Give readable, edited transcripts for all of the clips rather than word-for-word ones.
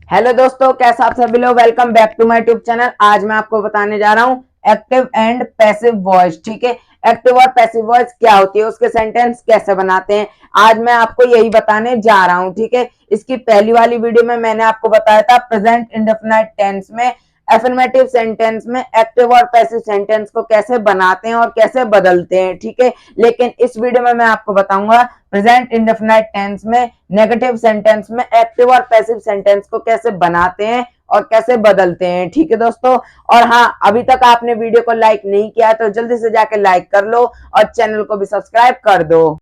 Hello दोस्तों, कैसा आप सभी लोग। Welcome back to my YouTube channel. आज मैं आपको बताने जा रहा हूँ एक्टिव एंड पैसिव वॉइस। ठीक है, एक्टिव और पैसिव वॉइस क्या होती है, उसके सेंटेंस कैसे बनाते हैं, आज मैं आपको यही बताने जा रहा हूँ। ठीक है, इसकी पहली वाली वीडियो में मैंने आपको बताया था प्रेजेंट इंडेफिनिट टेंस में एफर्मेटिव सेंटेंस में एक्टिव और पैसिव सेंटेंस को कैसे बनाते हैं और कैसे बदलते हैं। ठीक है, लेकिन इस वीडियो में मैं आपको बताऊंगा प्रेजेंट इंडेफिनिट टेंस में नेगेटिव सेंटेंस में एक्टिव और पैसिव सेंटेंस को कैसे बनाते हैं और कैसे बदलते हैं। ठीक है दोस्तों, और हाँ, अभी तक आपने वीडियो को लाइक नहीं किया तो जल्दी से जाके लाइक कर लो और चैनल को भी सब्सक्राइब कर दो।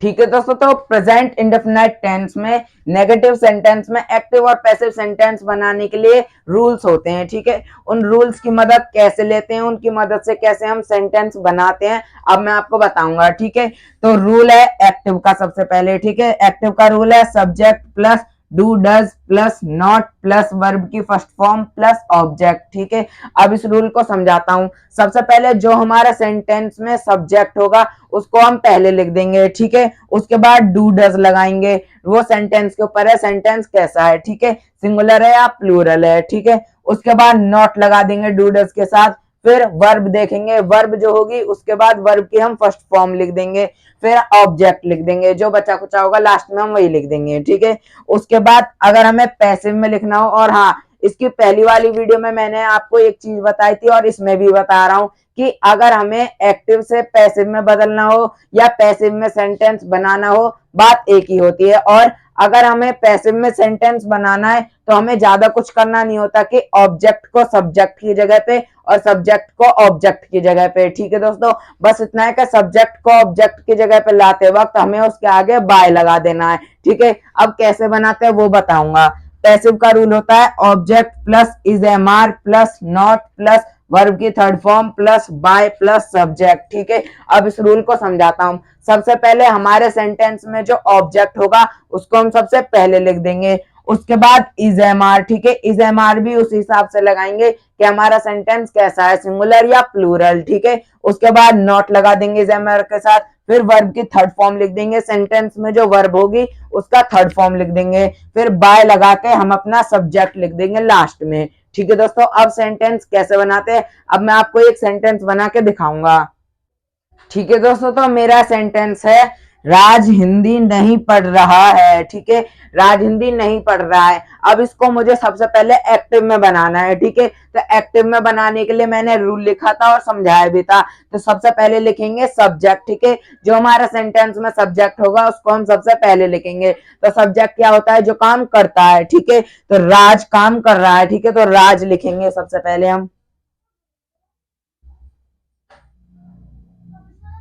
ठीक है दोस्तों, तो प्रेजेंट इंडेफिनिट टेंस में नेगेटिव सेंटेंस में एक्टिव और पैसिव सेंटेंस बनाने के लिए रूल्स होते हैं। ठीक है, उन रूल्स की मदद कैसे लेते हैं, उनकी मदद से कैसे हम सेंटेंस बनाते हैं, अब मैं आपको बताऊंगा। ठीक है, तो रूल है एक्टिव का सबसे पहले। ठीक है, एक्टिव का रूल है subject plus do does plus not plus verb की फर्स्ट फॉर्म प्लस ऑब्जेक्ट। ठीक है, अब इस रूल को समझाता हूं। सबसे पहले जो हमारा सेंटेंस में सब्जेक्ट होगा उसको हम पहले लिख देंगे। ठीक है, उसके बाद डू डज लगाएंगे, वो सेंटेंस के ऊपर है, सेंटेंस कैसा है। ठीक है, सिंगुलर है या प्लूरल है। ठीक है, उसके बाद नॉट लगा देंगे डू डज के साथ। फिर वर्ब देखेंगे, वर्ब जो होगी उसके बाद वर्ब की हम फर्स्ट फॉर्म लिख देंगे, फिर ऑब्जेक्ट लिख देंगे, जो बचा कुचा होगा लास्ट में हम वही लिख देंगे। ठीक है, उसके बाद अगर हमें पैसिव में लिखना हो, और हाँ, इसकी पहली वाली वीडियो में मैंने आपको एक चीज बताई थी और इसमें भी बता रहा हूं कि अगर हमें एक्टिव से पैसिव में बदलना हो या पैसिव में सेंटेंस बनाना हो, बात एक ही होती है। और अगर हमें पैसिव में सेंटेंस बनाना है तो हमें ज्यादा कुछ करना नहीं होता कि ऑब्जेक्ट को सब्जेक्ट की जगह पे और सब्जेक्ट को ऑब्जेक्ट की जगह पे। ठीक है दोस्तों, बस इतना है कि सब्जेक्ट को ऑब्जेक्ट की जगह पे लाते वक्त हमें उसके आगे बाय लगा देना है। ठीक है, अब कैसे बनाते हैं वो बताऊंगा। पैसिव का रूल होता है object plus is am are plus not plus verb की third form plus by plus subject. ठीक है, अब इस रूल को समझाता हूं। सबसे पहले हमारे सेंटेंस में जो ऑब्जेक्ट होगा उसको हम सबसे पहले लिख देंगे, उसके बाद इज एम आर। ठीक है, इज एम आर भी उस हिसाब से लगाएंगे कि हमारा सेंटेंस कैसा है, सिंगुलर या प्लूरल। ठीक है, उसके बाद नॉट लगा देंगे इज एम आर के साथ, फिर वर्ब की थर्ड फॉर्म लिख देंगे, सेंटेंस में जो वर्ब होगी उसका थर्ड फॉर्म लिख देंगे, फिर बाय लगा के हम अपना सब्जेक्ट लिख देंगे लास्ट में। ठीक है दोस्तों, अब सेंटेंस कैसे बनाते हैं, अब मैं आपको एक सेंटेंस बना के दिखाऊंगा। ठीक है दोस्तों, तो मेरा सेंटेंस है राज हिंदी नहीं पढ़ रहा है। ठीक है, राज हिंदी नहीं पढ़ रहा है। अब इसको मुझे सबसे पहले एक्टिव में बनाना है। ठीक है, तो एक्टिव में बनाने के लिए मैंने रूल लिखा था और समझाया भी था। तो सबसे पहले लिखेंगे सब्जेक्ट। ठीक है, जो हमारा सेंटेंस में सब्जेक्ट होगा उसको हम सबसे पहले लिखेंगे। तो सब्जेक्ट क्या होता है, जो काम करता है। ठीक है, तो राज काम कर रहा है। ठीक है, तो राज लिखेंगे सबसे पहले हम।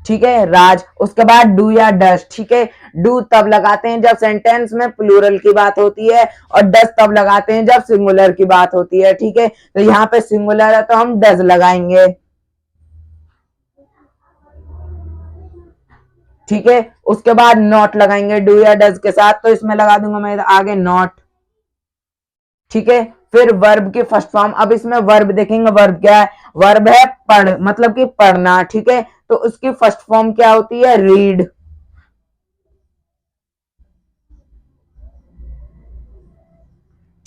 ठीक है, राज। उसके बाद डू या डस। ठीक है, डू तब लगाते हैं जब सेंटेंस में प्लूरल की बात होती है और डस तब लगाते हैं जब सिंगुलर की बात होती है। ठीक है, तो यहाँ पे सिंगुलर है तो हम डस लगाएंगे। ठीक है, उसके बाद नॉट लगाएंगे डू या डस के साथ, तो इसमें लगा दूंगा मैं आगे नॉट। ठीक है, फिर वर्ब की फर्स्ट फॉर्म। अब इसमें वर्ब देखेंगे, वर्ब क्या है, वर्ब है पढ़, मतलब कि पढ़ना। ठीक है, तो उसकी फर्स्ट फॉर्म क्या होती है, रीड।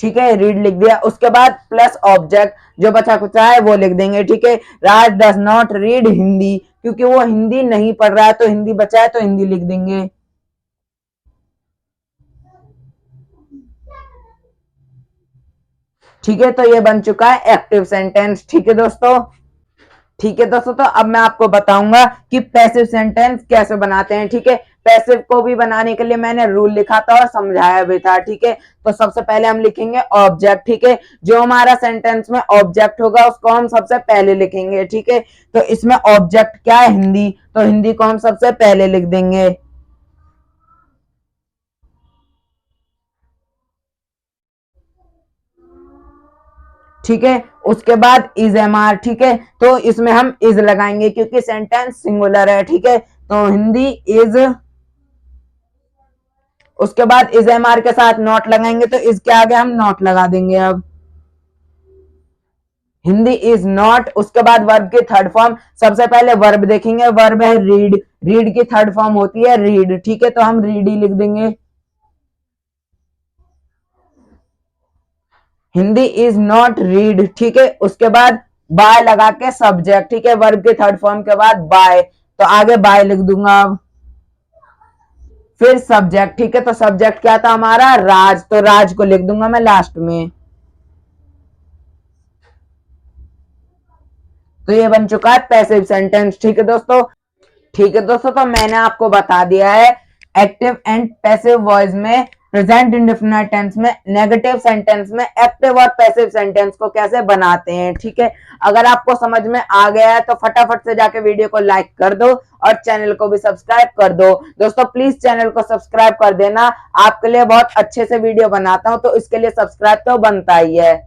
ठीक है, रीड लिख दिया, उसके बाद प्लस ऑब्जेक्ट, जो बचा कुचा है वो लिख देंगे। ठीक है, राज डज नॉट रीड हिंदी, क्योंकि वो हिंदी नहीं पढ़ रहा है तो हिंदी बचा है तो हिंदी लिख देंगे। ठीक है, तो ये बन चुका है एक्टिव सेंटेंस। ठीक है दोस्तों, ठीक है दोस्तों, तो अब मैं आपको बताऊंगा कि पैसिव सेंटेंस कैसे बनाते हैं। ठीक है, पैसिव को भी बनाने के लिए मैंने रूल लिखा था और समझाया भी था। ठीक है, तो सबसे पहले हम लिखेंगे ऑब्जेक्ट। ठीक है, जो हमारा सेंटेंस में ऑब्जेक्ट होगा उसको हम सबसे पहले लिखेंगे। ठीक है, तो इसमें ऑब्जेक्ट क्या है, हिंदी, तो हिंदी को हम सबसे पहले लिख देंगे। ठीक है, उसके बाद इज एम आर। ठीक है, तो इसमें हम इज लगाएंगे क्योंकि सेंटेंस सिंगुलर है। ठीक है, तो हिंदी इज, उसके बाद इज एम आर के साथ नॉट लगाएंगे तो इसके आगे हम नॉट लगा देंगे। अब हिंदी इज नॉट, उसके बाद वर्ब की थर्ड फॉर्म। सबसे पहले वर्ब देखेंगे, वर्ब है रीड, रीड की थर्ड फॉर्म होती है रीड। ठीक है, तो हम रीड ही लिख देंगे। हिंदी इज नॉट रीड, ठीक है। उसके बाद बाय लगा के सब्जेक्ट, ठीक है, वर्ब के थर्ड फॉर्म के बाद बाय, तो आगे बाय लिख दूंगा अब। फिर सब्जेक्ट, ठीक है, तो सब्जेक्ट क्या था हमारा, राज, तो राज को लिख दूंगा मैं लास्ट में। तो ये बन चुका है पैसिव सेंटेंस, ठीक है दोस्तों। ठीक है दोस्तों, तो मैंने आपको बता दिया है एक्टिव एंड पैसिव वॉइस में, प्रेजेंट इंडेफिनिट टेंस में, नेगेटिव सेंटेंस में एक्टिव और पैसिव सेंटेंस को कैसे बनाते हैं, ठीक है। अगर आपको समझ में आ गया है तो फटाफट से जाके वीडियो को लाइक कर दो और चैनल को भी सब्सक्राइब कर दो। दोस्तों प्लीज चैनल को सब्सक्राइब कर देना, आपके लिए बहुत अच्छे से वीडियो बनाता हूं, तो इसके लिए सब्सक्राइब तो बनता ही है।